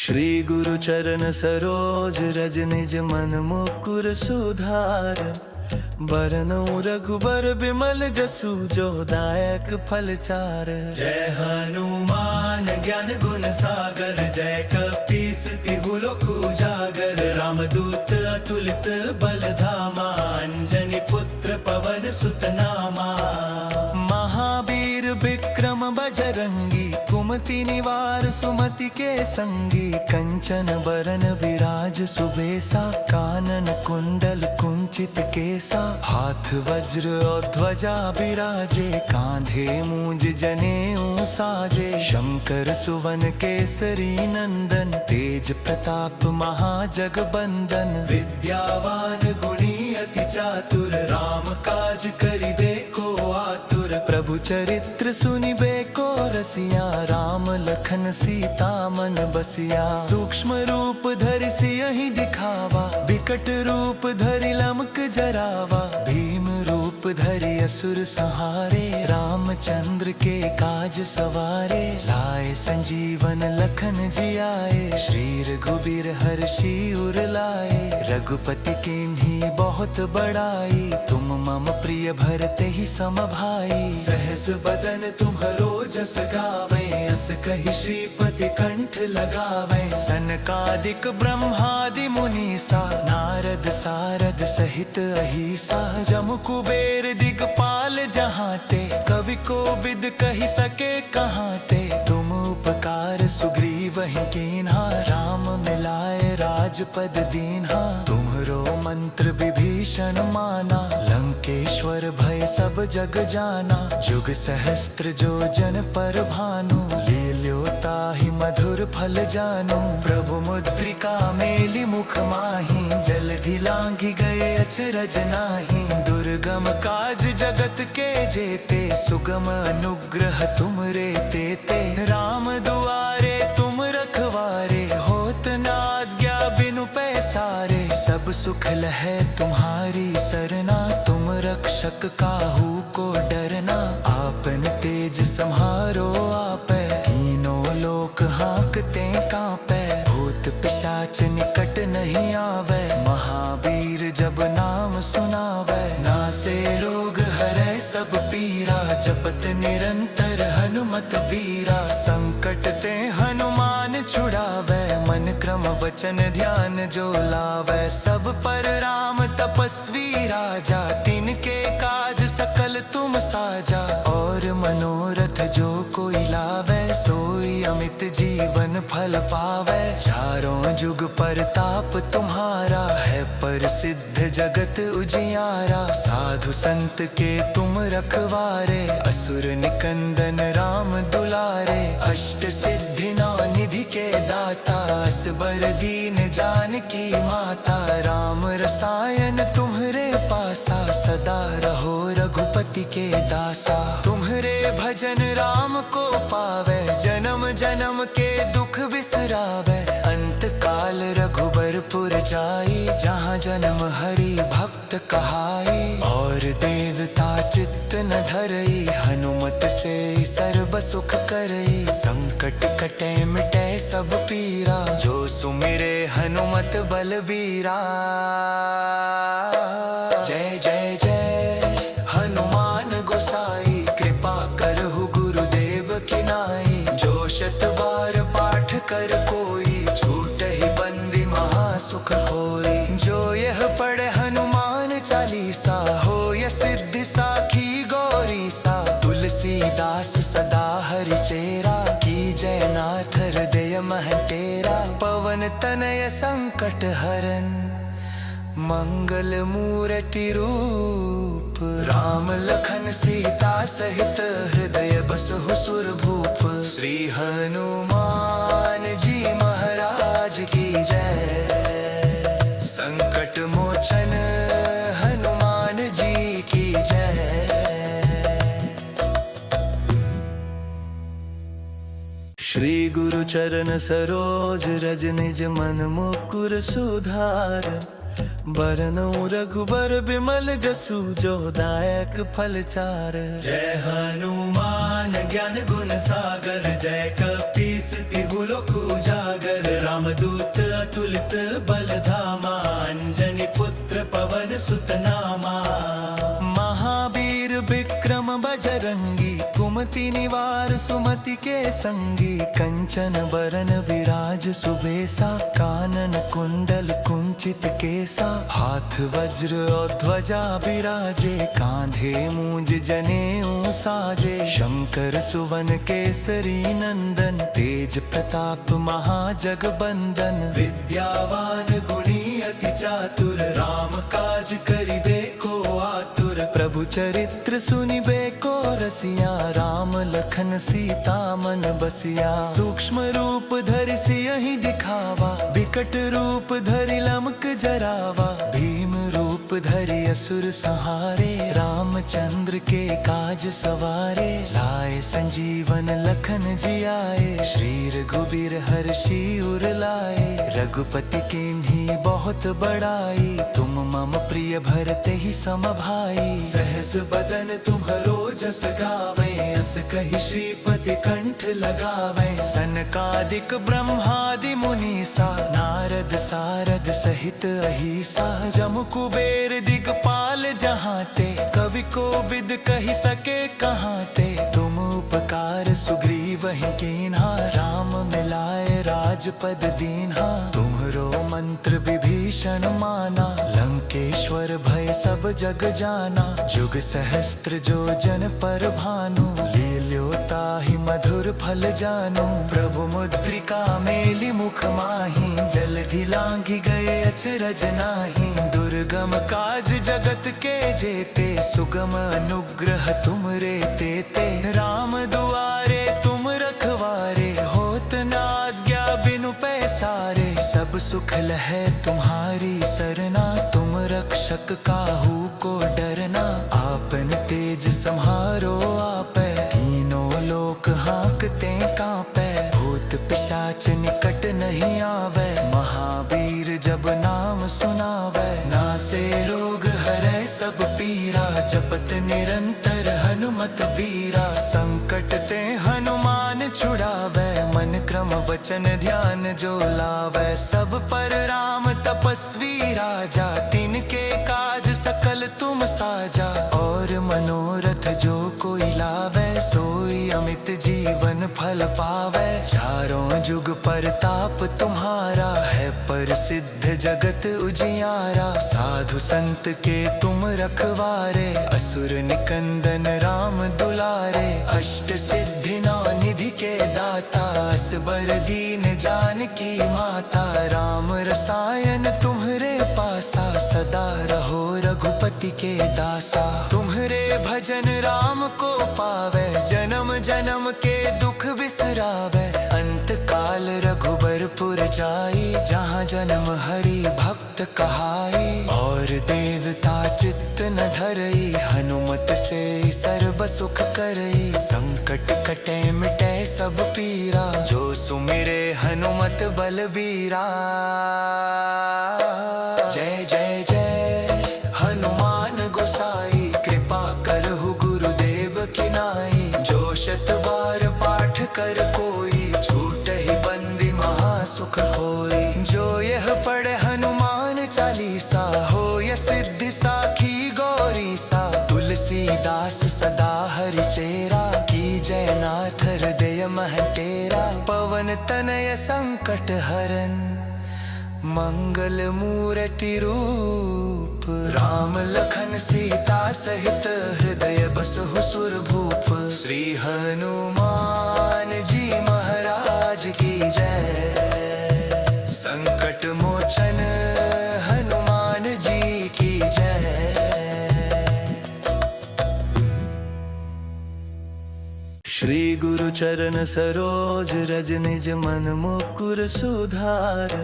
श्री गुरु चरण सरोज रज निज मन मुकुर सुधार। बरनउँ रघुबर बिमल जसु जो दायक फल चार। जय हनुमान ज्ञान गुण सागर, जय कपीस तिहु लोक उजागर। रामदूत अतुलित बल धामा, अंजनी पुत्र पवन सुत नामा। महावीर विक्रम बजरंगी, कुमति निवार सुमति के संगी। कंचन बरन विराज सुबेसा, कानन कुंडल कुंचित केसा। हाथ वज्र और ध्वजा बिराजे, कांधे मूंज जनेऊ साजे। शंकर सुवन केसरी नंदन, तेज प्रताप महाजगबंदन। विद्यावान गुणी अति चातुर, राम काज करिबे को आतुर। प्रभु चरित्र सुनिबे को रसिया, राम लखन सीता मन बसिया। सूक्ष्म रूप धरि सियहि दिखावा, विकट रूप धरि लंक जरावा। भीम रूप धरि असुर संहारे, रामचंद्र के काज सवारे। लाए संजीवन लखन जियाए, श्री रघुबीर हर्षि उर लाए। रघुपति कीन्ही बहुत बड़ाई, तुम मम प्रिय भरते ही सम भाई। सहस बदन तुम्हरो जस गावे, अस कहि श्रीपति कंठ लगावे। सनकादिक ब्रह्मादि मुनीसा, नारद सारद सहित अहिसा। जम कुबेर दिगपाल जहाते, कवि कोविद कहि सके कहाते। तुम उपकार सुग्रीवहि कीन्हा, राम मिलाए राजपद दीन्हा। तुम्हरो मंत्र विभीषण माना, लंकेश्वर भय सब जग जाना। जुग सहस्त्र जो जन पर भानु, लील्यो ताहि मधुर फल जानु। प्रभु मुद्रिका मेलि मुख माहि, जलधि लांघि गए अचरज नाहि। दुर्गम काज जगत के जेते, सुगम अनुग्रह तुमरे तेते। राम दुआरे तुम रखवारे, होत न आज्ञा बिनु पैसारे। सब सुख लहै तुम्हारी सरना, तुम रक्षक काहू को डरना। आपन तेज सम्हारो आपै, तीनों लोक हाँकते कांपै। भूत पिशाच निकट नहीं आवे, महावीर जब नाम सुनावे। नासे रोग हरै सब पीरा, जपत निरंतर हनुमत बीरा। संकट ते हनुमान छुड़ावे, मन क्रम वचन ध्यान जो लावे। सब पर राम तपस्वी राजा, तिनके काज सकल तुम साजा। और मनोरथ जो कोई लावे, सोई अमित जीवन फल पावे। चारों जुग परताप तुम्हारा है, प्रसिद्ध जगत उजियारा। साधु संत के तुम रखवारे, असुर निकंदन राम दुलारे। अष्ट सिद्धि नौ निधि के दाता, असबर दीन जानकी माता। राम रसायन तुम्हरे पासा, सदा रहो रघुपति के दासा। तुम्हरे भजन राम को पावे, जन्म जन्म के दुख बिसरावे। अंत काल रघुबरपुर जाई, जहाँ जन्म हरि भक्त कहाई। और देवता चित्त न धरई, हनुमत से सर्व सुख करई। संकट कटे मिटे सब पीरा, जो सुमिरे हनुमत बलबीरा। जय जय जय हनुमान गोसाई, कृपा करहु गुरुदेव की नाई। जो शत बार पाठ कर कोई, छूटहि बंदी महासुख होई। जो यह पढ़े हनुमान चालीसा, होय सिद्धि साखी गौरी सा। तुलसीदास सदा हरिचेरा, की जय नाथ हृदय मह तेरा। पवन तनय संकट हरन, मंगल मूर्ति रूप। राम लखन सीता सहित, हृदय बसहु सुरभूप। श्री हनुमान जी महाराज की जय। संकट मोचन हनुमान जी की जय। श्री गुरु चरण सरोज रज निज मन मुकुर सुधार। बरनउँ रघुबर बिमल जसु जो दायक फल चार। जय हनुमान हनुमान ज्ञान गुण सागर जय कपीस तिहु लोक उजागर रामदूत अतुलित बल धामा अंजनी पुत्र पवन सुत नामा महावीर विक्रम बजरंगी कुमति निवार सुमति के संगी कंचन बरन विराज सुबेसा कानन कुंडल कुंचित केसा हाथ वज्र और ध्वजा विराजे कांधे मूंज जनेऊ साजे शंकर सुवन केसरी नंदन तेज प्रताप महाजगबंदन विद्यावान गुणी अति चातुर राम काज करिबे को आतुर प्रभु चरित्र सुनिबे को रसिया राम लखन सीता मन बसिया सूक्ष्म रूप धरि सियहि दिखावा विकट रूप धरि लमक जरावा भीम रूप धरि असुर संहारे रामचंद्र के काज सवारे लाए संजीवन लखन जियाए श्री रघुबीर हर्षि उर लाए रघुपति कीन्ही बहुत बड़ाई तुम मम प्रिय भरते ही सम भाई सहस बदन तुम्हरो जस गावे अस कहि श्रीपति कंठ लगावे सनकादिक ब्रह्मादि मुनीसा नारद सारद सहित अहिसा जम कुबेर दिगपाल जहाते कवि को बिद कहि सके कहाते तुम उपकार सुग्रीव ही कीन्हा राम मिलाए राजपद दीन्हा तुम्हरो मंत्र विभीषण माना लंकेश्वर भय सब जग जाना जुग सहस्त्र जो जन पर भानु लील्यो ताहि मधुर फल जानु प्रभु मुद्रिका मेलि मुख माहि जलधि लांघि गए अचरज नाही दुर्गम काज जगत के जेते सुगम अनुग्रह तुमरे तेते राम दुआरे तुम रखवारे होत न आज्ञा बिनु पैसारे सब सुख लहै तुम्हारी सरना तुम रक्षक काहू को डरना आपन तेज सम्हारो आपै तीनों लोक हाँकते कांपै भूत पिशाच निकट नहीं आवे महावीर जब नाम सुनावे नासे रोग हरै सब पीरा जपत निरंतर हनुमत बीरा संकट ते हनुमान छुड़ावे मन क्रम वचन ध्यान जो लावे सब पर राम तपस्वी राजा तिनके काज सकल तुम साजा और मनोरथ जो कोई लावे सोई अमित जीवन फल पावे चारों जुग परताप तुम्हारा है प्रसिद्ध जगत उजियारा साधु संत के तुम रखवारे असुर निकंदन राम दुलारे अष्ट सिद्धि नौ निधि के दाता असबर दीन जानकी माता राम रसायन तुम्हरे पासा सदा रहो रघुपति के दासा तुम्हरे भजन राम को पावे जन्म जन्म के दुख बिसरावे अंत काल रघुबरपुर जाई जहाँ जन्म हरि भक्त कहाई और देवता चित्त न धरई हनुमत से सर्व सुख करई संकट कटे मिटे सब पीरा जो सुमिरे हनुमत बलबीरा जय जय जय हनुमान गोसाई कृपा करहु गुरुदेव की नाई जो शत बार पाठ कर कोई छूट ही बंदी महासुख होई जो यह पढ़े हनुमान चालीसा हो यह सिद्धि साखी गौरी सा तुलसीदास सदा हरि चेरा की जय नाथ हृदय मह तेरा पवन तनय संकट हरन मंगल मूर्ति रूप राम लखन सीता सहित हृदय बसहु सुर भूप श्री हनुमान जी महाराज की जय संकट मोचन हनुमान जी की जय श्री गुरु चरण सरोज रज निज मन मुकुर सुधार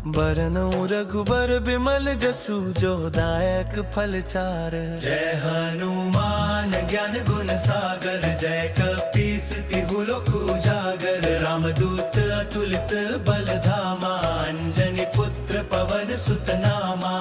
बरनउँ रघुबर बिमल जसु जो दायक फल चार जय हनुमान ज्ञान गुण सागर जय कपीस तिहु लोक उजागर रामदूत अतुलित बल धामा अंजनी पुत्र पवन सुत नामा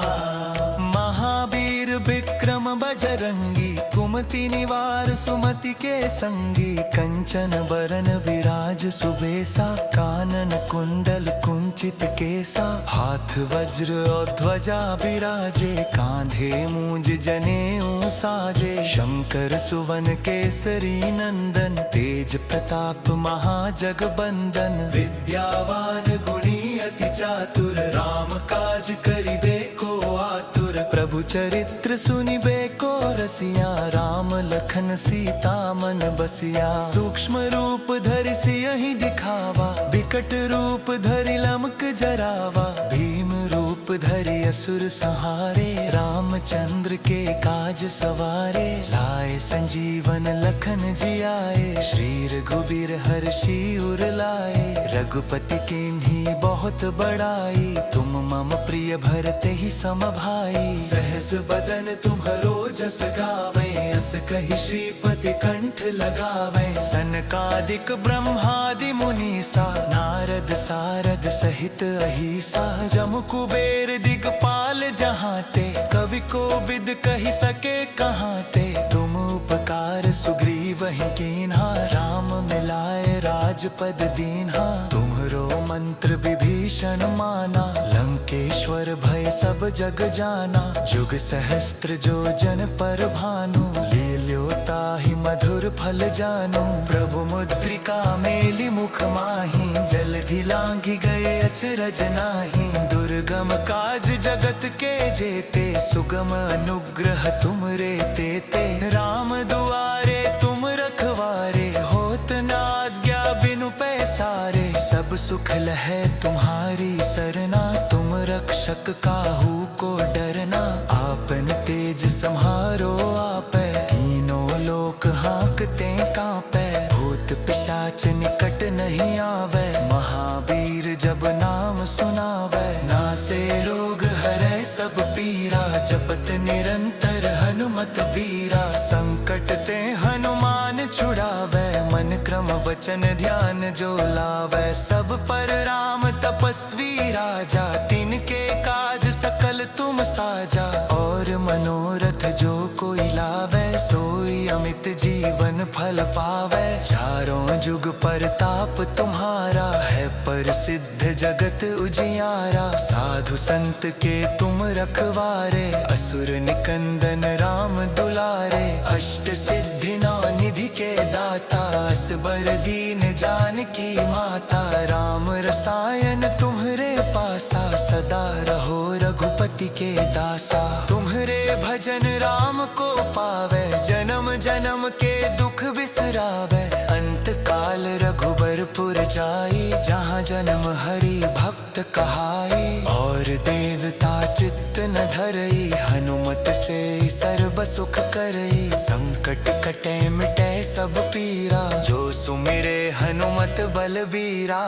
महावीर विक्रम बजरंगी कुमति कुमति निवार सुमति के संगी, कंचन बरन विराज सुबेसा, कानन कुंडल कुंचित केसा, हाथ वज्र और ध्वजा विराजे, कांधे मूंज जनेऊ साजे, शंकर सुवन केसरी नंदन, तेज प्रताप महाजगबंदन, विद्यावान गुणी अति चातुर, राम काज करिबे को आतुर, प्रभु चरित्र सुनिबे को रसिया, राम लखन सीता मन बसिया, सूक्ष्म रूप धरि सियहि दिखावा, विकट रूप धरि लमक जरावा, भीम रूप धरि असुर संहारे, रामचंद्र के काज सवारे, लाए संजीवन लखन जियाए, श्री रघुबीर हर्षि उर लाए, रघुपति कीन्ही बहुत बड़ाई, तुम मम प्रिय भरते ही सम भाई, सहस बदन तुम्हरो जस गावे, अस कहि श्रीपति कंठ लगावे, सनकादिक ब्रह्मादि मुनीसा, नारद सारद सहित अहिसा, जम कुबेर दिगपाल जहाते, कवि को बिद कहि सके कहाते, तुम उपकार सुग्रीव ही कीन्हा, राम मिलाए राजपद दीन्हा, तुम्हरो मंत्र विभीषण माना, लंकेश्वर भय सब जग जाना, जुग सहस्त्र जो जन पर भानु, लील्यो ताहि मधुर फल जानु, प्रभु मुद्रिका मेलि मुख माहि, जलधि लांघि गए अचरज नाही, दुर्गम काज जगत के जेते, सुगम अनुग्रह तुमरे तेते, राम दुआरे तुम रखवारे, होत न आज्ञा बिनु पैसारे, सब सुख लहै तुम्हारी सरना, तुम रक्षक काहू को डरना, आपन तेज सम्हारो आपै, तीनों लोक हाँकते कांपै, भूत पिशाच निकट नहीं आवे, महावीर जब नाम सुनावे, नासे रोग हरै सब पीरा, जपत निरंतर हनुमत बीरा, संकट ते हनुमान छुड़ावे, मन क्रम वचन ध्यान जो लावे, सब पर राम तपस्वी राजा, तिनके काज सकल तुम साजा, और मनोरथ जो कोई लावे, सोई अमित जीवन फल पावे, चारों जुग परताप तुम्हारा है, प्रसिद्ध जगत उजियारा, साधु संत के तुम रखवारे, असुर निकंदन राम दुलारे, अष्ट सिद्धि नौ निधि के दाता, असबर दीन जानकी माता, राम रसायन तुम्हरे पासा, सदा रहो रघुपति के दासा, तुम्हरे भजन राम को पावे, जन्म जन्म के दुख बिसरावे, अंत काल रघुबरपुर जाई, जहाँ जन्म हरि भक्त कहाई, और देवता चित्त न धरई, हनुमत से सर्व सुख करई, संकट कटे मिटे सब पीरा, जो सुमिरे हनुमत बलबीरा,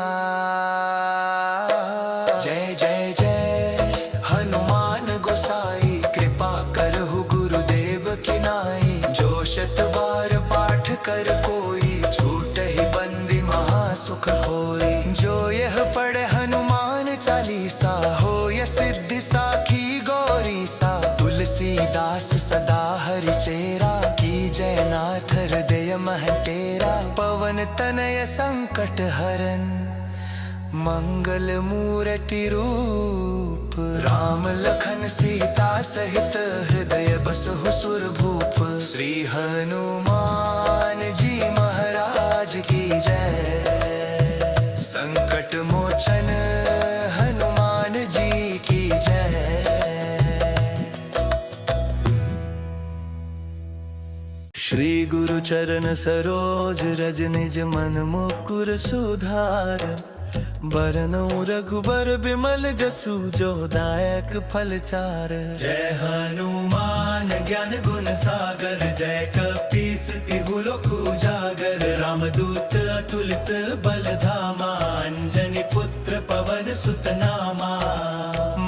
जय जय जय हनुमान गोसाई, कृपा करहु गुरुदेव की नाई, जो शत बार पाठ कर कोई, छूटहि बंदी महासुख होई, जो यह पढ़े हनुमान चालीसा, होय सिद्धि साखी गौरी सा, तुलसीदास सदा हरि चेरा, की जयनाथ हृदय मह तेरा, पवन तनय संकट हरन, मंगल मूर्ति रूप, राम लखन सीता सहित, हृदय बसहु सुरभूप, श्री हनुमान जी महाराज की जय, संकट मोचन हनुमान जी की जय। श्री गुरु चरण सरोज रज निज मन मुकुर सुधार, बरनउँ रघुबर बिमल जसु जो दायक फल चार। जय हनुमान ज्ञान गुण सागर, जय कपीस तिहु लोक उजागर, रामदूत अतुलित बल धामा, अंजनी पुत्र पवन सुत नामा।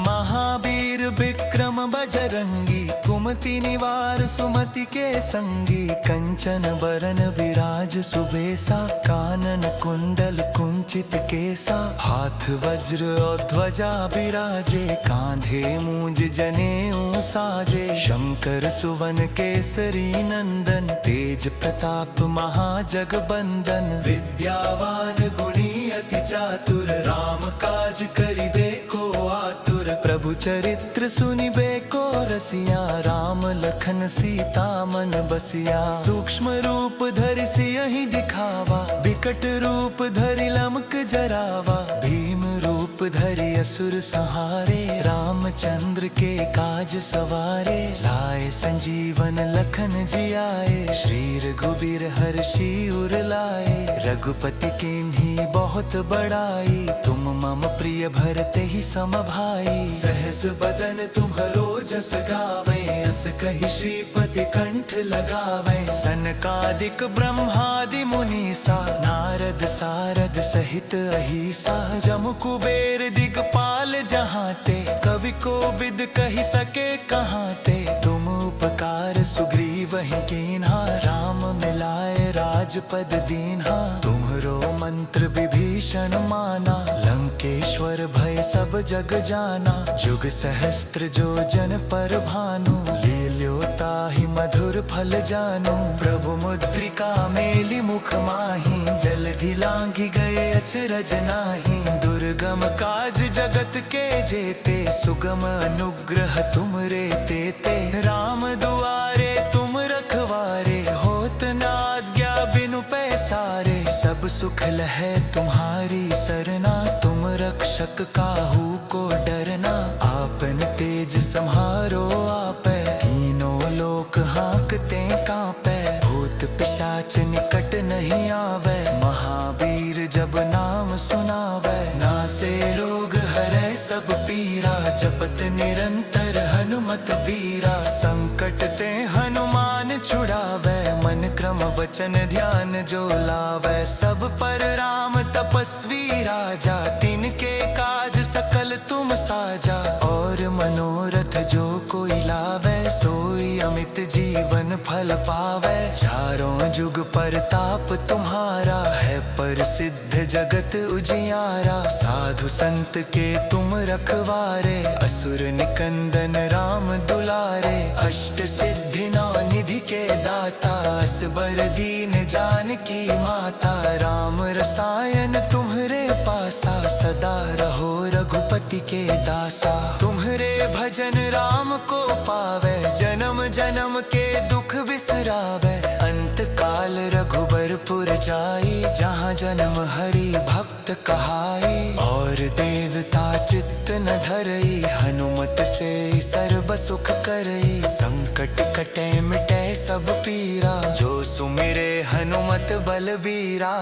महावीर विक्रम बजरंगी, कुमति कुमति निवार सुमति के संगी, कंचन बरन विराज सुबेसा, कानन कुंडल कुंचित केसा, हाथ वज्र और ध्वजा विराजे, कांधे मूंज जनेऊ साजे, शंकर सुवन केसरी नंदन, तेज प्रताप महाजगबंदन, विद्यावान गुणी अति चातुर, राम काज करिबे को आतुर, प्रभु चरित्र सुनिबे को रसिया, राम लखन सीता मन बसिया, सूक्ष्म रूप धरि सियहि दिखावा, विकट रूप धरि लमक जरावा, भीम रूप धरि असुर संहारे, रामचंद्र के काज सवारे, लाए संजीवन लखन जियाए, श्री रघुबीर हर्षि उर लाए, रघुपति कीन्ही बहुत बड़ाई, तुम मम प्रिय भरते ही सम भाई, सहस बदन तुम्हरो जस गावे, अस कहि श्रीपति कंठ लगावे, सनकादिक ब्रह्मादि मुनीसा, नारद सारद सहित अहिसा, जम कुबेर दिगपाल जहाते, कवि कोविद कहि सके कहाते, तुम उपकार सुग्रीवहि कीन्हा, राम मिलाए राजपद दीन्हा, तुम्हरो मंत्र विभीषण माना, लंकेश्वर भय सब जग जाना, जुग सहस्त्र जो जन पर भानु, लील्यो ताहि मधुर फल जानु, प्रभु मुद्रिका मेलि मुख माहि, जलधि लांघि गए अचरज नाही, दुर्गम काज जगत के जेते, सुगम अनुग्रह तुमरे तेते, राम दुआरे तुम रखवारे, होत न आज्ञा बिनु पैसारे, सब सुख लहै तुम्हारी सरना, तुम रक्षक काहू को डरना, आपन तेज सम्हारो आपै, तीनों लोक हाँकते कांपै, भूत पिशाच निकट नहीं आवे, महावीर जब नाम सुनावे, नासे रोग हरै सब पीरा, जपत निरंतर हनुमत बीरा, संकट ते हनुमान छुड़ावे, मन क्रम वचन ध्यान जो लावे, सब पर राम तपस्वी राजा, तिनके काज सकल तुम साजा, और मनोरथ जो कोई लावे, सोई अमित जीवन फल पावे, चारों जुग परताप तुम्हारा है, प्रसिद्ध जगत उजियारा, साधु संत के तुम रखवारे, असुर निकंदन राम दुलारे, अष्ट सिद्धि नौ निधि के दाता, असबर दीन जानकी माता, राम रसायन तुम्हरे पासा, सदा रहो रघुपति के दासा, तुम्हरे भजन राम को पावे, जन्म जन्म के दुख बिसरावे, अंत काल रघुबरपुर जाई, जहाँ जन्म हरि भक्त कहाई, और देवता चित्त न धरई, हनुमत से सर्व सुख करई, संकट कटे मिटे सब पीरा, जो सुमिरे हनुमत बलबीरा,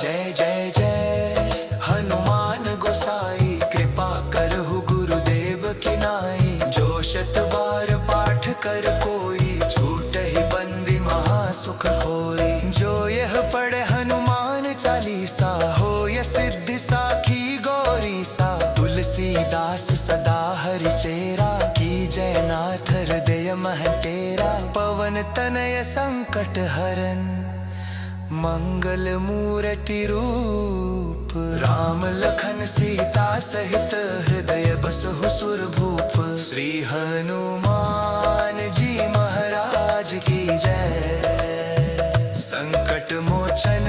जय जय जय हनुमान गोसाई, कृपा करहु गुरुदेव की नाई, जो शत बार पाठ कर कोई, छूटहि बंदी महासुख होई, जो यह पढ़े हनुमान चालीसा, होय सिद्धि साखी गौरी सा, तुलसीदास सदा हरि चेरा, की जय नाथ हृदय मह टेरा, पवन तनय संकट हरन, मंगल मूर्ति रूप, राम लखन सीता सहित, हृदय बसहु सुरभूप, श्री हनुमान जी महाराज की जय, संकट मोचन